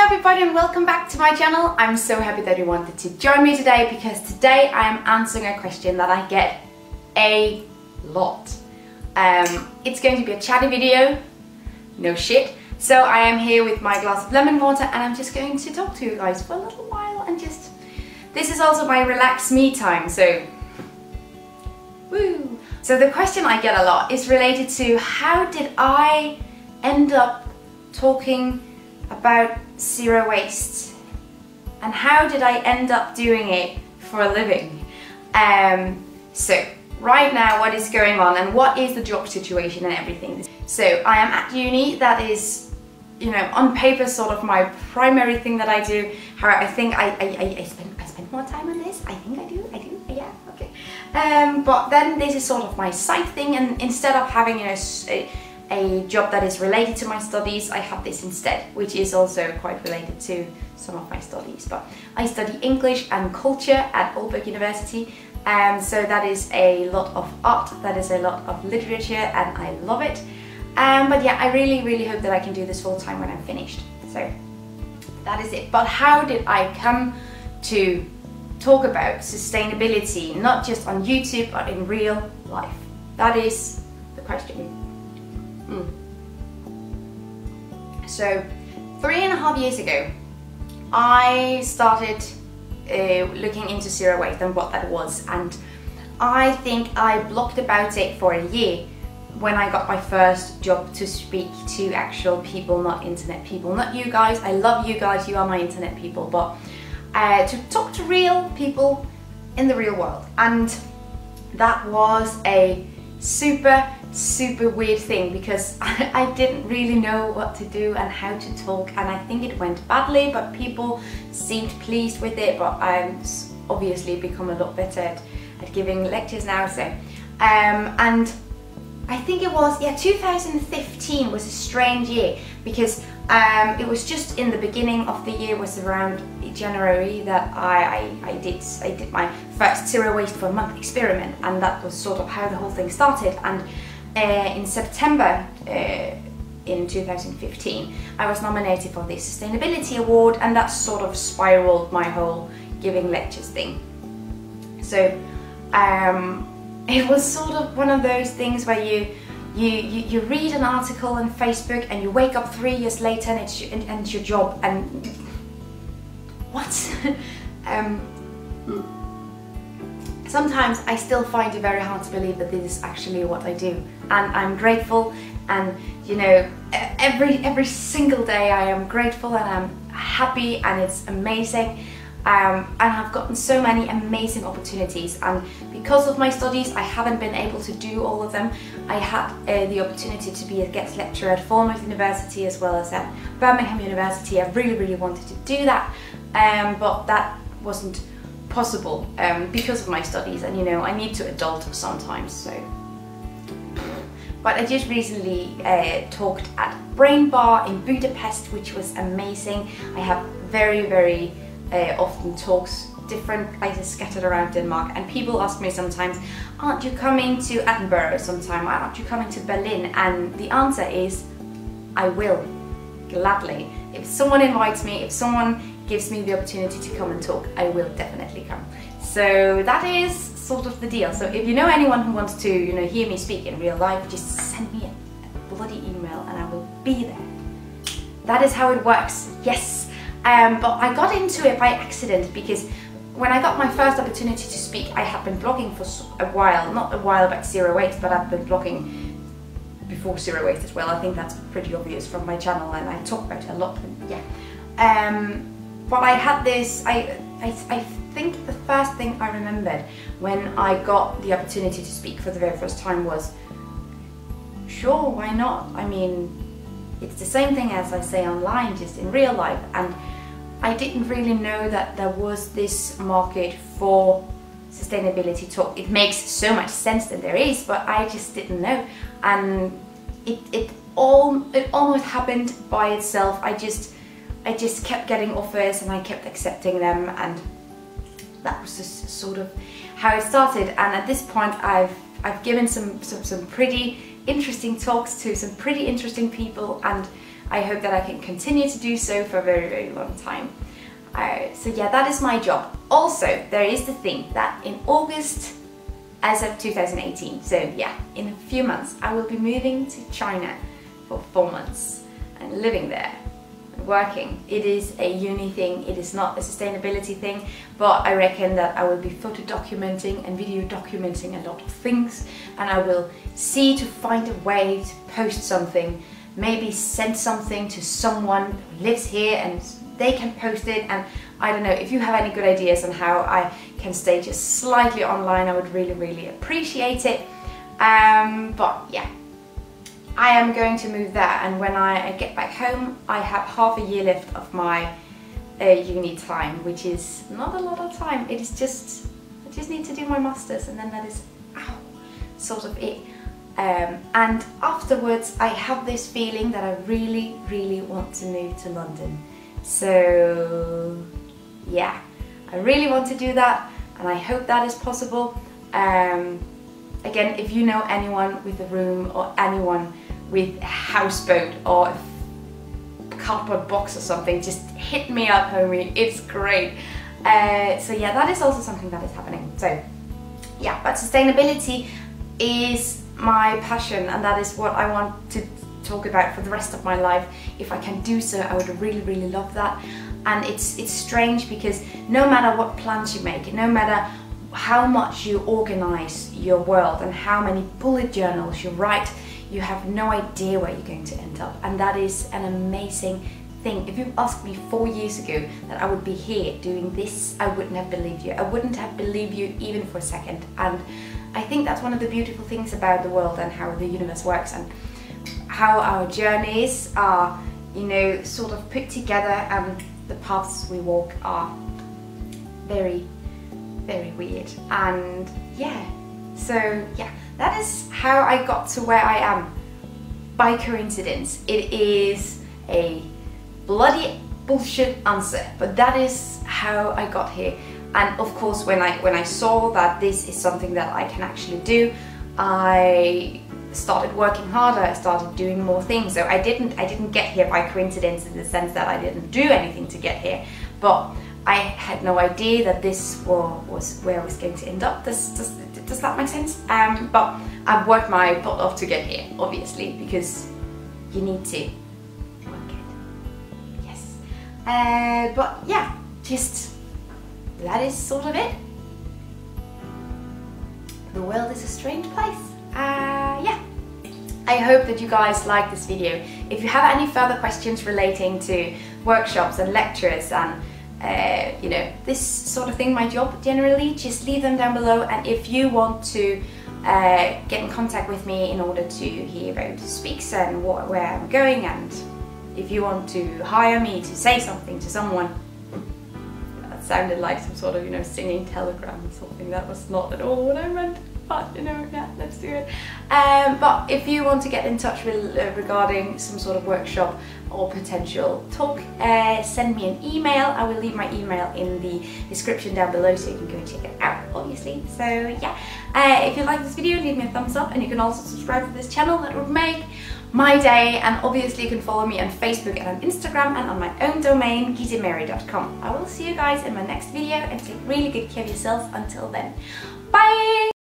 everybody and welcome back to my channel. I'm so happy that you wanted to join me today because today I am answering a question that I get a lot. It's going to be a chatty video, no shit. So I am here with my glass of lemon water and I'm just going to talk to you guys for a little while and just... This is also my relax me time, so... Woo! So the question I get a lot is related to how did I end up talking about zero waste and how did I end up doing it for a living. So right now what is going on and what is the job situation and everything. So I am at uni, that is, you know, on paper sort of my primary thing that I do. However, I think I spend more time on this. I think I do, yeah, okay. But then this is sort of my side thing, and instead of having, you know, a job that is related to my studies, I have this instead, which is also quite related to some of my studies. But I study English and culture at Aalborg University, so that is a lot of art, that is a lot of literature, and I love it. But yeah, I really hope that I can do this full time when I'm finished. So that is it. But how did I come to talk about sustainability, not just on YouTube, but in real life? That is the question. So 3.5 years ago I started looking into zero waste and what that was, and I think I blogged about it for a year when I got my first job to speak to actual people, not internet people, not you guys. I love you guys, you are my internet people, but to talk to real people in the real world. And that was a super weird thing because I didn't really know what to do and how to talk, and I think it went badly, but people seemed pleased with it. But I'm obviously become a lot better at giving lectures now. So and I think it was, yeah, 2015 was a strange year because it was just in the beginning of the year, was around January, that I did my first zero waste for a month experiment, and that was sort of how the whole thing started. And in September in 2015 I was nominated for the Sustainability Award, and that sort of spiraled my whole giving lectures thing. So it was sort of one of those things where you read an article on Facebook and you wake up 3 years later and it's your job, and what? Sometimes I still find it very hard to believe that this is actually what I do, and I'm grateful, and you know, every single day I am grateful and I'm happy, and it's amazing. And I've gotten so many amazing opportunities, and because of my studies I haven't been able to do all of them. I had the opportunity to be a guest lecturer at Falmouth University as well as at Birmingham University. I really wanted to do that, but that wasn't possible because of my studies, and you know, I need to adult sometimes. So, but I just recently talked at Brain Bar in Budapest, which was amazing. I have very often talks different places scattered around Denmark, and people ask me sometimes, aren't you coming to Edinburgh sometime, aren't you coming to Berlin? And the answer is, I will, gladly. If someone invites me, if someone gives me the opportunity to come and talk, I will definitely come. So that is sort of the deal. So if you know anyone who wants to, you know, hear me speak in real life, just send me a bloody email and I will be there. That is how it works, yes. But I got into it by accident because when I got my first opportunity to speak, I had been blogging for a while, not a while about zero waste, but I've been blogging before zero waste as well. I think that's pretty obvious from my channel, and I talk about it a lot, and yeah. But I had this, I think the first thing I remembered when I got the opportunity to speak for the very first time was, sure, why not? I mean, it's the same thing as I say online, just in real life. And I didn't really know that there was this market for sustainability talk. It makes so much sense that there is, but I just didn't know. And it almost happened by itself. I just kept getting offers and I kept accepting them, and that was just sort of how it started. And at this point I've given some pretty interesting talks to some pretty interesting people, and I hope that I can continue to do so for a very, very long time. So yeah, that is my job. Also, there is the thing that in August, as of 2018, so yeah, in a few months, I will be moving to China for 4 months and living there and working. It is a uni thing, it is not a sustainability thing, but I reckon that I will be photo documenting and video documenting a lot of things, and I will see to find a way to post something, maybe send something to someone who lives here and they can post it. And I don't know, if you have any good ideas on how I can stay just slightly online, I would really, really appreciate it. But yeah, I am going to move there, and when I get back home, I have half a year left of my uni time, which is not a lot of time. It is just, I just need to do my masters, and then that is sort of it. And afterwards, I have this feeling that I really, really want to move to London. So yeah, I really want to do that, and I hope that is possible. Again, if you know anyone with a room or anyone with a houseboat or a cardboard box or something, just hit me up, homie, it's great. So yeah, that is also something that is happening. So yeah, but sustainability is my passion, and that is what I want to talk about for the rest of my life. If I can do so, I would really, really love that. And it's strange because no matter what plans you make, no matter how much you organize your world and how many bullet journals you write, you have no idea where you're going to end up. And that is an amazing thing. If you asked me 4 years ago that I would be here doing this, I wouldn't have believed you. I wouldn't have believed you even for a second. And I think that's one of the beautiful things about the world and how the universe works, and how our journeys are, you know, sort of put together, and the paths we walk are very, very weird. And yeah, so yeah, that is how I got to where I am by coincidence. It is a bloody bullshit answer, but that is how I got here. And of course, when I saw that this is something that I can actually do, I started working harder, I started doing more things. So I didn't get here by coincidence, in the sense that I didn't do anything to get here, but I had no idea that this was where I was going to end up. Does that make sense? But I've worked my butt off to get here, obviously, because you need to work it. Yes. But yeah, just that is sort of it. The world is a strange place. Yeah. I hope that you guys like this video. If you have any further questions relating to workshops and lectures and you know, this sort of thing, my job generally, just leave them down below. And if you want to get in contact with me in order to hear about speaks and where I'm going, and if you want to hire me to say something to someone, that sounded like some sort of, you know, singing telegram or something. That was not at all what I meant. But you know, yeah, let's do it. But if you want to get in touch with regarding some sort of workshop or potential talk, send me an email. I will leave my email in the description down below, so you can go check it out, obviously. So yeah, if you like this video, leave me a thumbs up, and you can also subscribe to this channel. That would make my day. And obviously you can follow me on Facebook and on Instagram and on my own domain, gisemary.com. I will see you guys in my next video, and take really good care of yourselves until then. Bye!